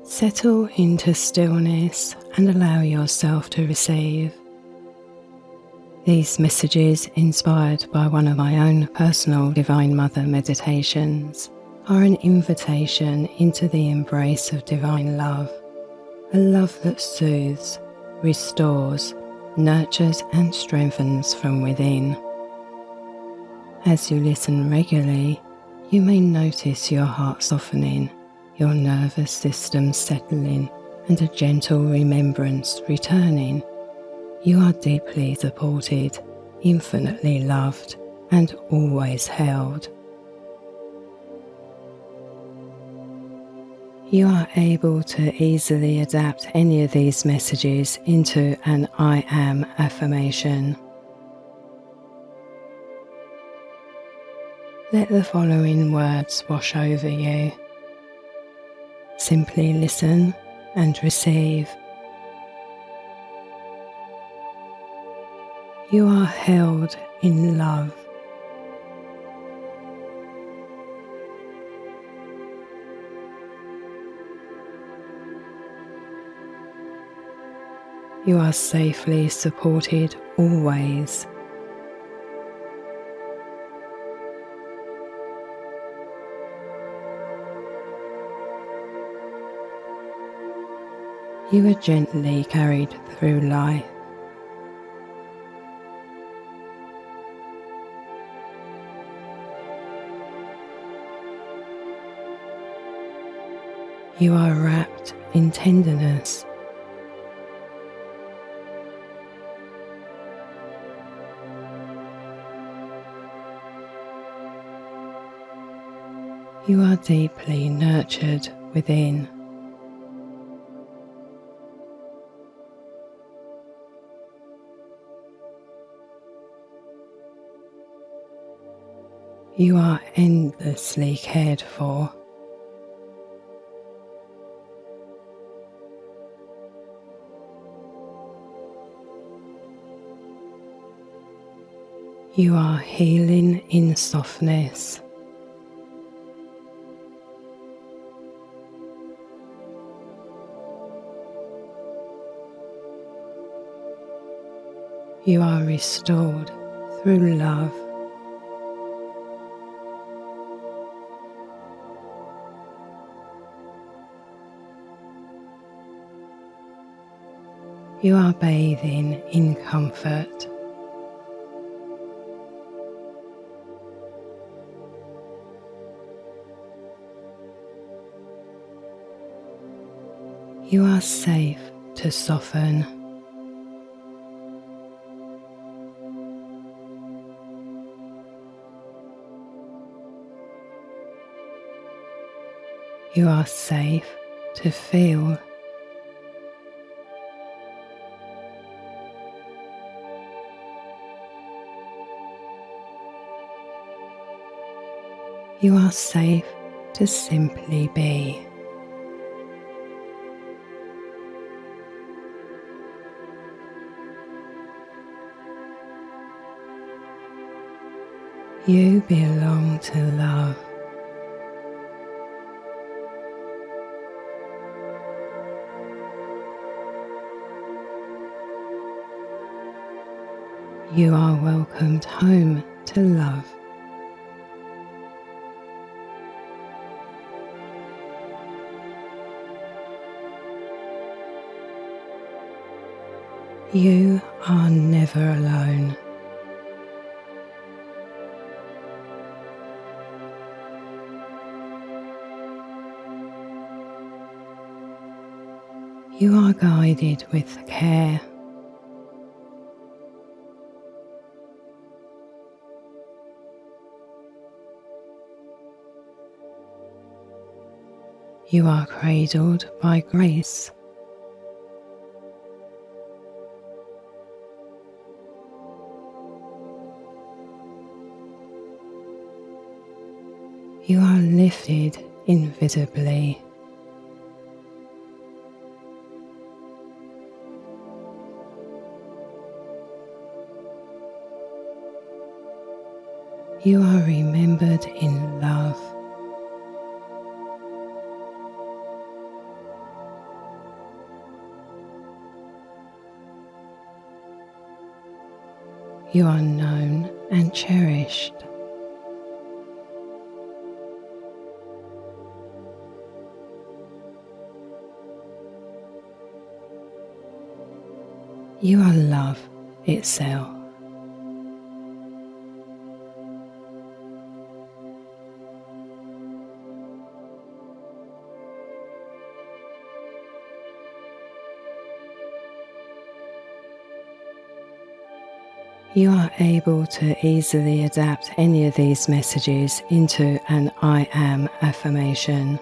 Settle into stillness and allow yourself to receive. These messages, inspired by one of my own personal Divine Mother meditations, are an invitation into the embrace of divine love, a love that soothes, restores, nurtures and strengthens from within. As you listen regularly, you may notice your heart softening, your nervous system settling, and a gentle remembrance returning. You are deeply supported, infinitely loved, and always held. You are able to easily adapt any of these messages into an I am affirmation. Let the following words wash over you. Simply listen and receive. You are held in love. You are safely supported always. You are gently carried through life. You are wrapped in tenderness. You are deeply nurtured within. You are endlessly cared for. You are healing in softness. You are restored through love. You are bathing in comfort. You are safe to soften. You are safe to feel. You are safe to simply be. You belong to love. You are welcomed home to love. You are never alone. You are guided with care. You are cradled by grace. You are lifted invisibly. You are remembered in love. You are known and cherished. You are love itself. You are able to easily adapt any of these messages into an I am affirmation.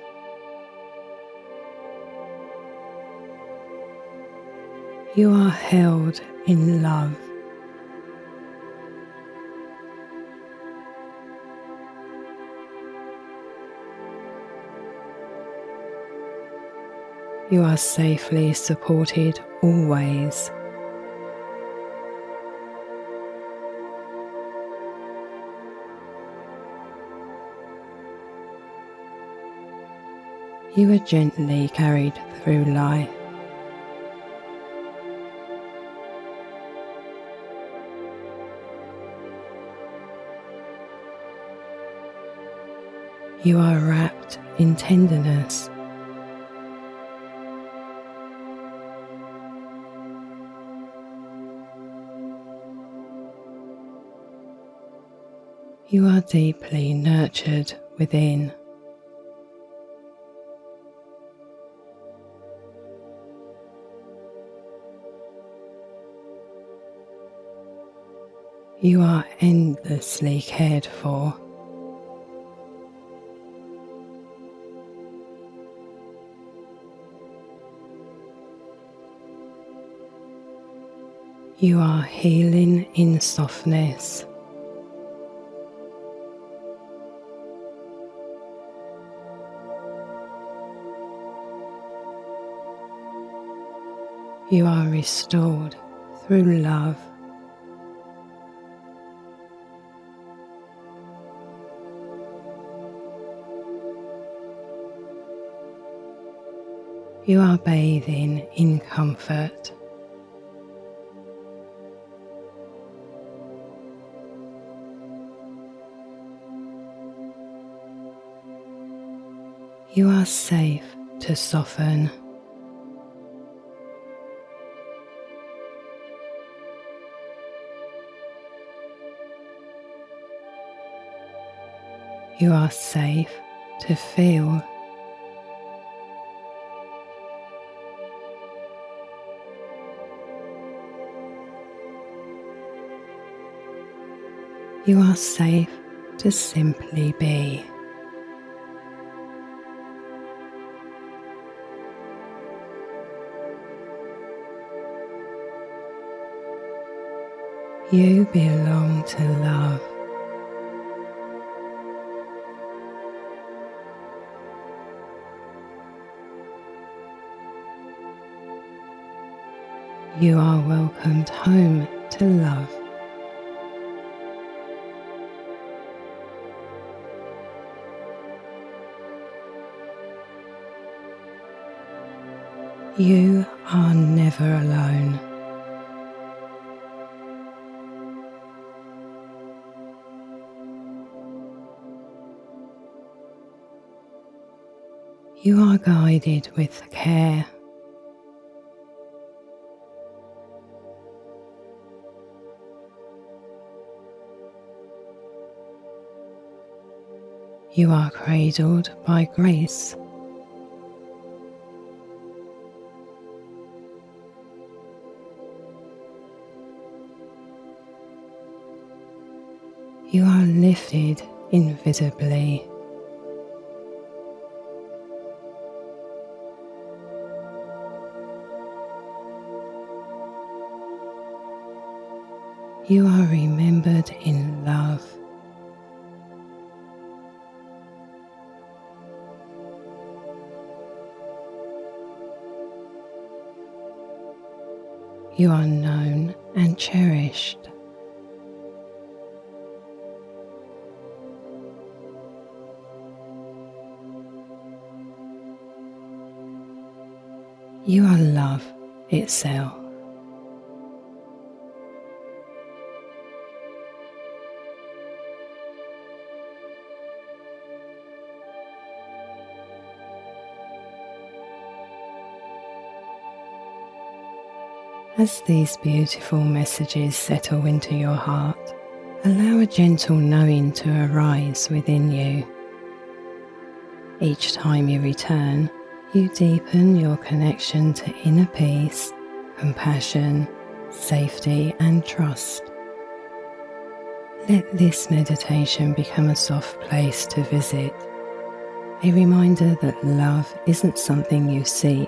You are held in love. You are safely supported always. You are gently carried through life. You are wrapped in tenderness. You are deeply nurtured within. You are endlessly cared for. You are healing in softness. You are restored through love. You are bathing in comfort. You are safe to soften. You are safe to feel. You are safe to simply be. You belong to love. You are welcomed home to love. You are never alone. You are guided with care. You are cradled by grace. You are lifted invisibly. You are remembered in love. You are known and cherished. You are love itself. As these beautiful messages settle into your heart, allow a gentle knowing to arise within you. Each time you return, you deepen your connection to inner peace, compassion, safety, and trust. Let this meditation become a soft place to visit, a reminder that love isn't something you seek,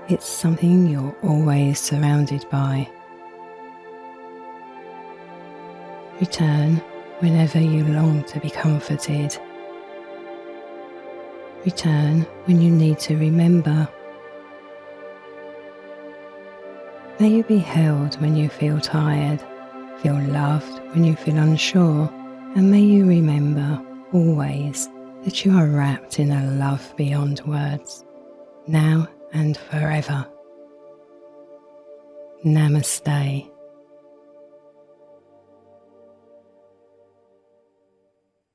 it's something you're always surrounded by. Return whenever you long to be comforted. Return when you need to remember. May you be held when you feel tired, feel loved when you feel unsure, and may you remember always that you are wrapped in a love beyond words, now and forever. Namaste.